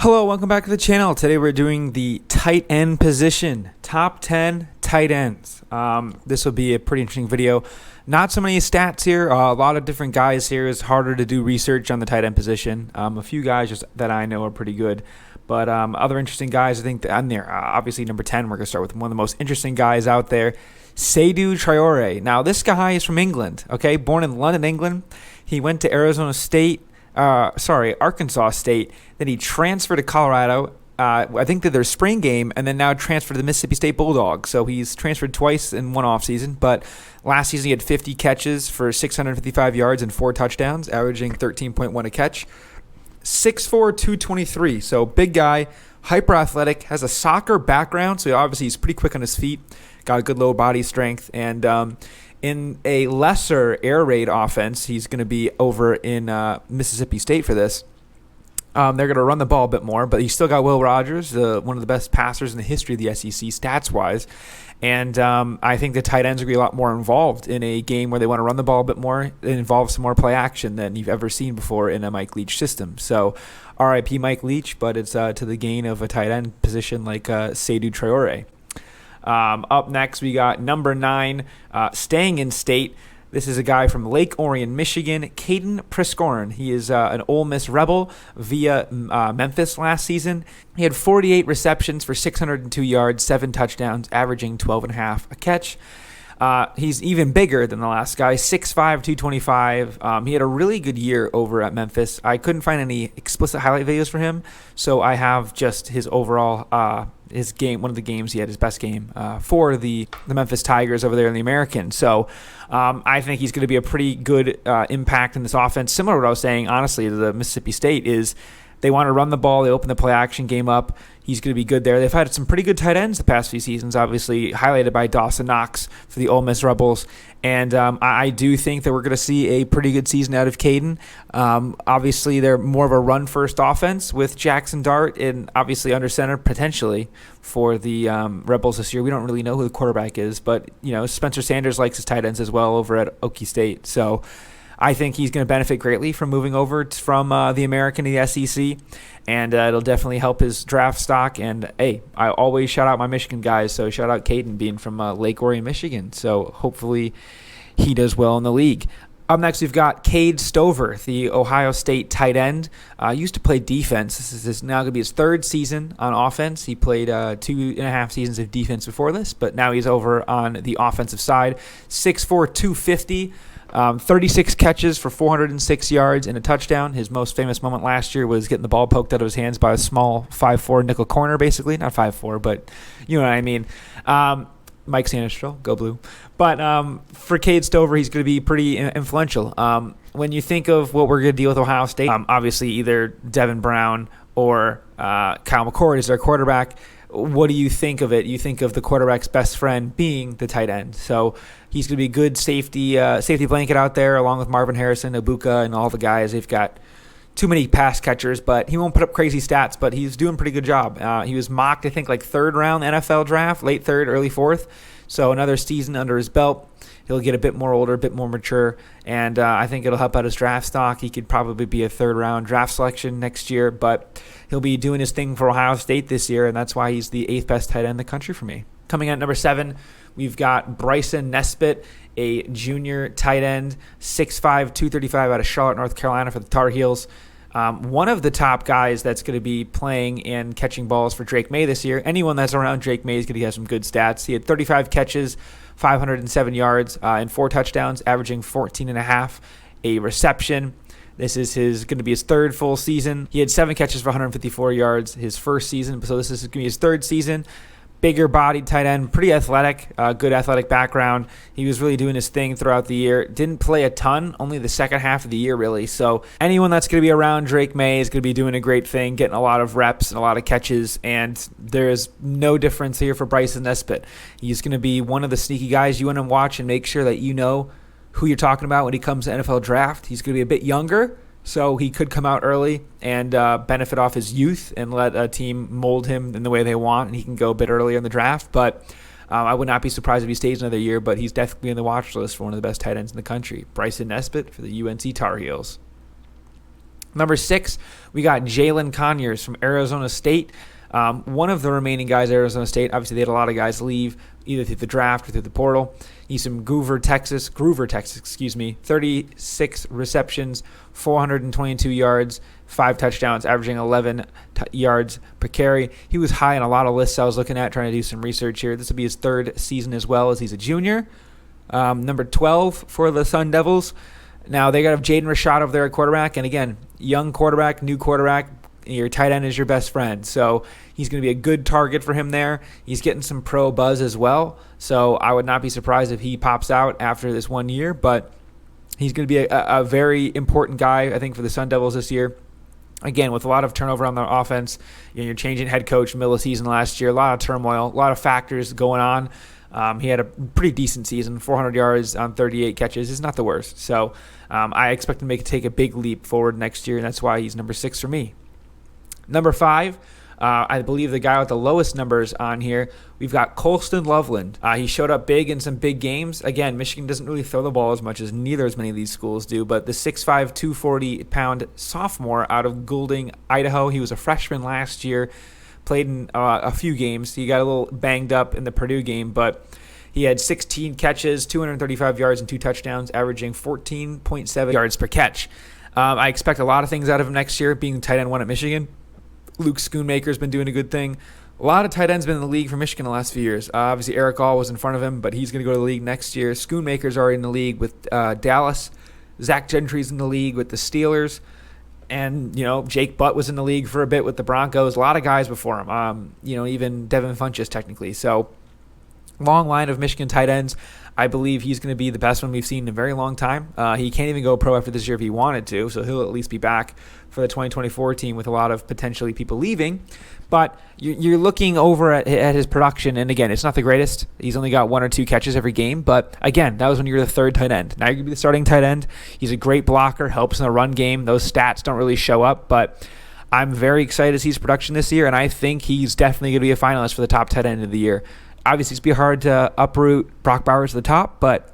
Hello, welcome back to the channel. Today we're doing the tight end position, top 10 tight ends. This will be a pretty interesting video. Not so many stats here, a lot of different guys here. It's harder to do research on the tight end position. A few guys just that I know are pretty good, but other interesting guys I think on there. Obviously number 10, we're going to start with one of the most interesting guys out there, Sadu Treyore. Now this guy is from England, okay, born in London, England. He went to Arkansas State. Then he transferred to Colorado. I think that their spring game, and then now transferred to the Mississippi State Bulldogs. So he's transferred twice in one offseason. But last season he had 50 catches for 655 yards and 4 touchdowns, averaging 13.1 a catch. 6'4", 223. So big guy, hyper athletic, has a soccer background. So obviously he's pretty quick on his feet, got a good low body strength, and in a lesser air raid offense, he's going to be over in Mississippi State for this. They're going to run the ball a bit more, but he's still got Will Rogers, one of the best passers in the history of the SEC stats-wise. And I think the tight ends are going to be a lot more involved in a game where they want to run the ball a bit more. It involves some more play action than you've ever seen before in a Mike Leach system. So RIP Mike Leach, but it's to the gain of a tight end position like Sadu Treyore. Up next, we got number 9, staying in state. This is a guy from Lake Orion, Michigan, Kaden Priscorn. He is an Ole Miss Rebel via Memphis last season. He had 48 receptions for 602 yards, 7 touchdowns, averaging 12.5 a catch. He's even bigger than the last guy, 6'5", 225. He had a really good year over at Memphis. I couldn't find any explicit highlight videos for him, so I have just his overall his game, one of the games he had his best game for the Memphis Tigers over there in the American. So I think he's going to be a pretty good impact in this offense. Similar to what I was saying, honestly, to the Mississippi State is they want to run the ball. They open the play action game up. He's going to be good there. They've had some pretty good tight ends the past few seasons, obviously highlighted by Dawson Knox for the Ole Miss Rebels. And I do think that we're going to see a pretty good season out of Caden. Obviously, they're more of a run-first offense with Jackson Dart and obviously under center potentially for the Rebels this year. We don't really know who the quarterback is, but you know Spencer Sanders likes his tight ends as well over at Okie State. So I think he's going to benefit greatly from moving over from the American to the SEC, and it'll definitely help his draft stock. And, hey, I always shout out my Michigan guys, so shout out Kaden being from Lake Orion, Michigan. So hopefully he does well in the league. Up next, we've got Cade Stover, the Ohio State tight end. Used to play defense. This is now going to be his 3rd season on offense. He played 2.5 seasons of defense before this, but now he's over on the offensive side. 6'4", 250. 36 catches for 406 yards and a touchdown. His most famous moment last year was getting the ball poked out of his hands by a small 5'4" nickel corner, basically. Not 5'4", but you know what I mean. Mike Sanistrel, go blue. But for Cade Stover, he's going to be pretty influential. When you think of what we're going to deal with Ohio State, obviously either Devin Brown or Kyle McCord is their quarterback. What do you think of it? You think of the quarterback's best friend being the tight end. So he's going to be a good safety blanket out there along with Marvin Harrison, Ibuka, and all the guys. They've got too many pass catchers, but he won't put up crazy stats, but he's doing a pretty good job. He was mocked, I think, like 3rd round NFL draft, late 3rd, early 4th. So another season under his belt. He'll get a bit more older, a bit more mature, and I think it'll help out his draft stock. He could probably be a 3rd-round draft selection next year, but he'll be doing his thing for Ohio State this year, and that's why he's the 8th best tight end in the country for me. Coming at number 7, we've got Bryson Nesbitt, a junior tight end, 6'5", 235 out of Charlotte, North Carolina for the Tar Heels. One of the top guys that's going to be playing and catching balls for Drake May this year. Anyone that's around Drake May is going to have some good stats. He had 35 catches, 507 yards, and 4 touchdowns, averaging 14.5 a reception. This is going to be his 3rd full season. He had 7 catches for 154 yards his 1st season, so this is going to be his 3rd season. Bigger bodied tight end, pretty athletic, good athletic background. He was really doing his thing throughout the year. Didn't play a ton, only the second half of the year really. So anyone that's going to be around Drake May is going to be doing a great thing, getting a lot of reps and a lot of catches. And there is no difference here for Bryson Nesbitt. He's going to be one of the sneaky guys you want to watch and make sure that you know who you're talking about when he comes to NFL draft. He's going to be a bit younger, so he could come out early and benefit off his youth and let a team mold him in the way they want, and he can go a bit earlier in the draft. But I would not be surprised if he stays another year, but he's definitely on the watch list for one of the best tight ends in the country. Bryson Nesbitt for the UNC Tar Heels. Number 6, we got Jalen Conyers from Arizona State. One of the remaining guys at Arizona State. Obviously, they had a lot of guys leave either through the draft or through the portal. He's from Groover, Texas, 36 receptions, 422 yards, 5 touchdowns, averaging 11 yards per carry. He was high on a lot of lists I was looking at, trying to do some research here. This will be his 3rd season as well, as he's a junior. Number 12 for the Sun Devils. Now, they got Jaden Rashad over there at quarterback. And again, young quarterback, new quarterback. Your tight end is your best friend. So he's going to be a good target for him there. He's getting some pro buzz as well. So I would not be surprised if he pops out after this 1 year. But he's going to be a very important guy, I think, for the Sun Devils this year. Again, with a lot of turnover on the offense, you're changing head coach middle of the season last year. A lot of turmoil, a lot of factors going on. He had a pretty decent season, 400 yards on 38 catches. Is not the worst. So I expect him to take a big leap forward next year, and that's why he's number 6 for me. Number 5, I believe the guy with the lowest numbers on here, we've got Colston Loveland. He showed up big in some big games. Again, Michigan doesn't really throw the ball as much as neither as many of these schools do, but the 6'5", 240-pound sophomore out of Goulding, Idaho, he was a freshman last year, played in a few games. He got a little banged up in the Purdue game, but he had 16 catches, 235 yards, and 2 touchdowns, averaging 14.7 yards per catch. I expect a lot of things out of him next year, being tight end 1 at Michigan. Luke Schoonmaker's been doing a good thing. A lot of tight ends been in the league for Michigan the last few years. Obviously, Eric All was in front of him, but he's going to go to the league next year. Schoonmaker's already in the league with Dallas. Zach Gentry's in the league with the Steelers. And, Jake Butt was in the league for a bit with the Broncos. A lot of guys before him. Even Devin Funchess technically. So, long line of Michigan tight ends. I believe he's going to be the best one we've seen in a very long time. He can't even go pro after this year if he wanted to, so he'll at least be back for the 2024 team with a lot of potentially people leaving. But you're looking over at his production, and again, it's not the greatest. He's only got 1 or 2 catches every game, but again, that was when you were the 3rd tight end. Now you're going to be the starting tight end. He's a great blocker, helps in the run game. Those stats don't really show up, but I'm very excited to see his production this year, and I think he's definitely going to be a finalist for the top tight end of the year. Obviously, it's going to be hard to uproot Brock Bowers to the top, but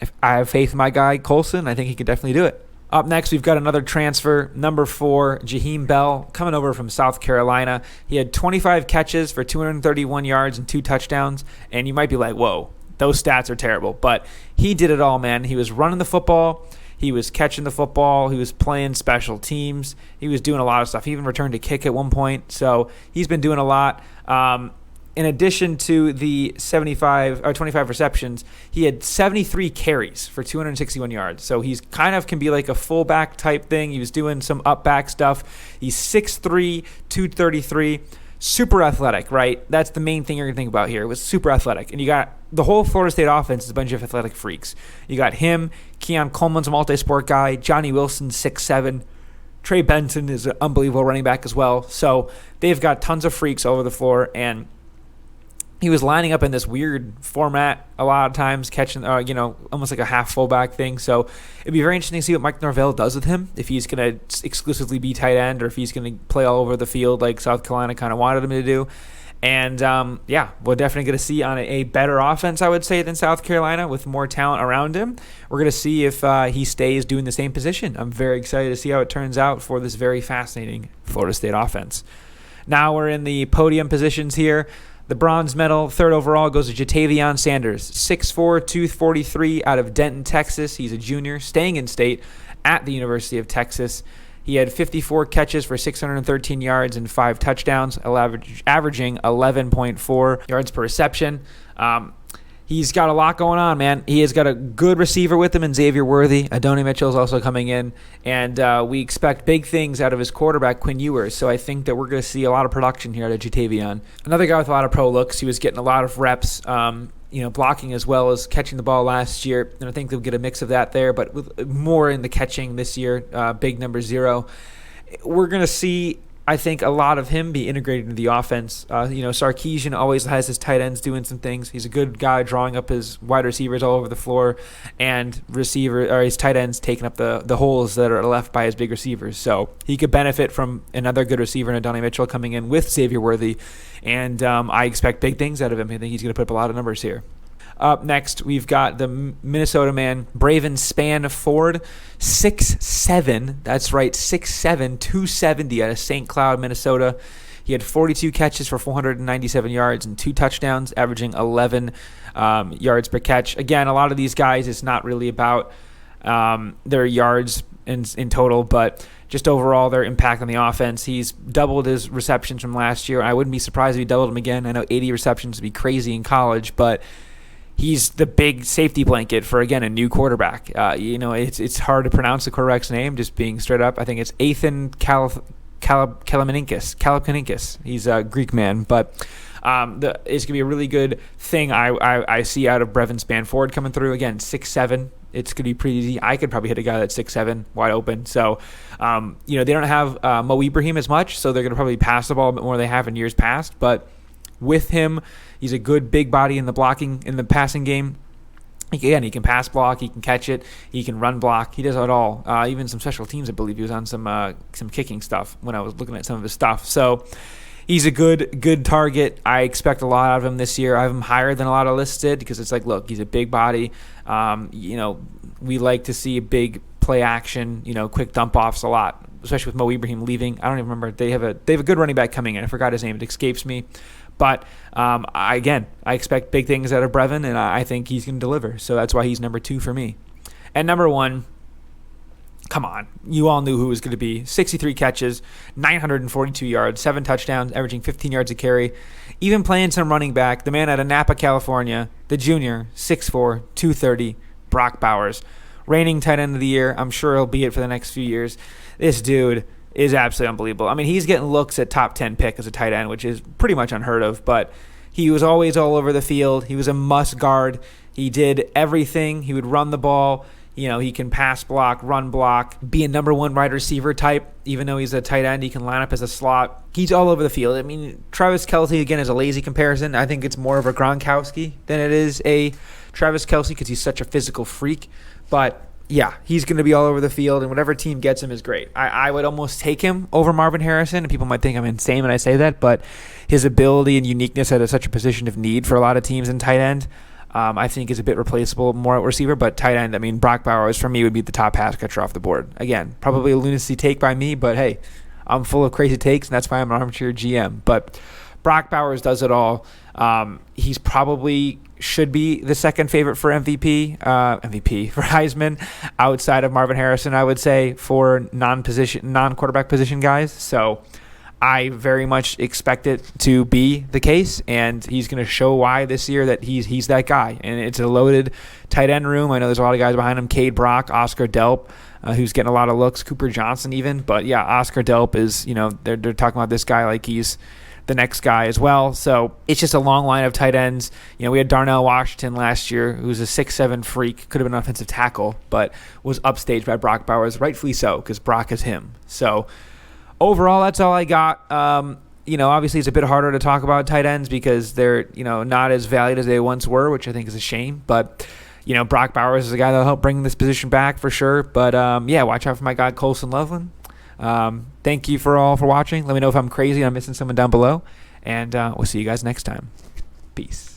if I have faith in my guy, Colson. I think he can definitely do it. Up next, we've got another transfer, number 4, Jaheim Bell, coming over from South Carolina. He had 25 catches for 231 yards and 2 touchdowns, and you might be like, whoa, those stats are terrible. But he did it all, man. He was running the football. He was catching the football. He was playing special teams. He was doing a lot of stuff. He even returned to kick at one point. So he's been doing a lot. In addition to the 25 receptions, he had 73 carries for 261 yards. So he's kind of can be like a fullback type thing. He was doing some up back stuff. He's 6'3", 233, super athletic, right? That's the main thing you're going to think about here. It was super athletic. And you got the whole Florida State offense is a bunch of athletic freaks. You got him, Keon Coleman's a multi-sport guy, Johnny Wilson, 6'7", Trey Benson is an unbelievable running back as well. So they've got tons of freaks all over the floor, and he was lining up in this weird format a lot of times, catching, almost like a half fullback thing. So it'd be very interesting to see what Mike Norvell does with him, if he's going to exclusively be tight end or if he's going to play all over the field like South Carolina kind of wanted him to do. And, we're definitely going to see on a better offense, I would say, than South Carolina with more talent around him. We're going to see if he stays doing the same position. I'm very excited to see how it turns out for this very fascinating Florida State offense. Now we're in the podium positions here. The bronze medal, 3rd overall, goes to Jatavion Sanders, 6'4", 243 out of Denton, Texas. He's a junior, staying in state at the University of Texas. He had 54 catches for 613 yards and 5 touchdowns, averaging 11.4 yards per reception. He's got a lot going on, man. He has got a good receiver with him in Xavier Worthy. Adonai Mitchell's also coming in. And we expect big things out of his quarterback, Quinn Ewers. So I think that we're going to see a lot of production here out of Jatavion. Another guy with a lot of pro looks. He was getting a lot of reps, blocking as well as catching the ball last year. And I think they'll get a mix of that there, but with more in the catching this year, big number 0. We're going to see, I think, a lot of him be integrated into the offense. Sarkisian always has his tight ends doing some things. He's a good guy drawing up his wide receivers all over the floor, and his tight ends taking up the holes that are left by his big receivers. So he could benefit from another good receiver in Adonai Mitchell coming in with Xavier Worthy, and I expect big things out of him. I think he's going to put up a lot of numbers here. Up next, we've got the Minnesota man, Brevin Spann-Ford, 6'7". That's right, 6'7", 270 out of St. Cloud, Minnesota. He had 42 catches for 497 yards and 2 touchdowns, averaging 11 yards per catch. Again, a lot of these guys, it's not really about their yards in total, but just overall their impact on the offense. He's doubled his receptions from last year. I wouldn't be surprised if he doubled them again. I know 80 receptions would be crazy in college, but he's the big safety blanket for, again, a new quarterback. It's hard to pronounce the quarterback's name, just being straight up. I think it's Ethan Kalapininkis. He's a Greek man, but it's going to be a really good thing I see out of Brevin Spann-Ford coming through. Again, 6'7". It's going to be pretty easy. I could probably hit a guy that's 6'7", wide open. So, they don't have Mo Ibrahim as much, so they're going to probably pass the ball a bit more than they have in years past. But with him, he's a good big body in the passing game. He can pass block, he can catch it, he can run block, he does it all. Even some special teams, I believe he was on some kicking stuff when I was looking at some of his stuff. So he's a good target. I expect a lot out of him this year. I have him higher than a lot of lists did because it's like, look, he's a big body. We like to see a big play action, quick dump offs a lot, especially with Mo Ibrahim leaving. I don't even remember. They have a good running back coming in. I forgot his name. It escapes me. But I expect big things out of Brevin, and I think he's going to deliver. So that's why he's number 2 for me. And number 1, come on. You all knew who it was going to be. 63 catches, 942 yards, 7 touchdowns, averaging 15 yards a carry. Even playing some running back, the man out of Napa, California, the junior, 6'4", 230, Brock Bowers. Reigning tight end of the year. I'm sure he'll be it for the next few years. This dude is absolutely unbelievable. I mean, he's getting looks at top 10 pick as a tight end, which is pretty much unheard of, but he was always all over the field. He was a must guard. He did everything. He would run the ball. He can pass block, run block, be a number 1 wide receiver type. Even though he's a tight end, he can line up as a slot. He's all over the field. I mean, Travis Kelce, again, is a lazy comparison. I think it's more of a Gronkowski than it is a Travis Kelce because he's such a physical freak. But yeah, he's going to be all over the field, and whatever team gets him is great. I would almost take him over Marvin Harrison, and people might think I'm insane when I say that, but his ability and uniqueness at such a position of need for a lot of teams in tight end, I think is a bit replaceable, more at receiver, but tight end, I mean, Brock Bowers, for me, would be the top pass catcher off the board. Again, probably a lunacy take by me, but hey, I'm full of crazy takes, and that's why I'm an armchair GM. But Brock Bowers does it all. He's probably should be the second favorite for MVP for Heisman outside of Marvin Harrison, I would say, for non-quarterback position guys. So I very much expect it to be the case, and he's going to show why this year that he's that guy. And it's a loaded tight end room. I know there's a lot of guys behind him: Cade, Brock, Oscar Delp, who's getting a lot of looks, Cooper Johnson even. But yeah, Oscar Delp is, they're talking about this guy like he's the next guy as well. So it's just a long line of tight ends. We had Darnell Washington last year, who's a 6'7" freak, could have been an offensive tackle, but was upstaged by Brock Bowers, rightfully so, because Brock is him. So overall, that's all I got. Obviously it's a bit harder to talk about tight ends because they're, not as valued as they once were, which I think is a shame. But, Brock Bowers is a guy that'll help bring this position back for sure. But, watch out for my guy, Colston Loveland. Thank you for watching. Let me know if I'm crazy and I'm missing someone down below. And we'll see you guys next time. Peace.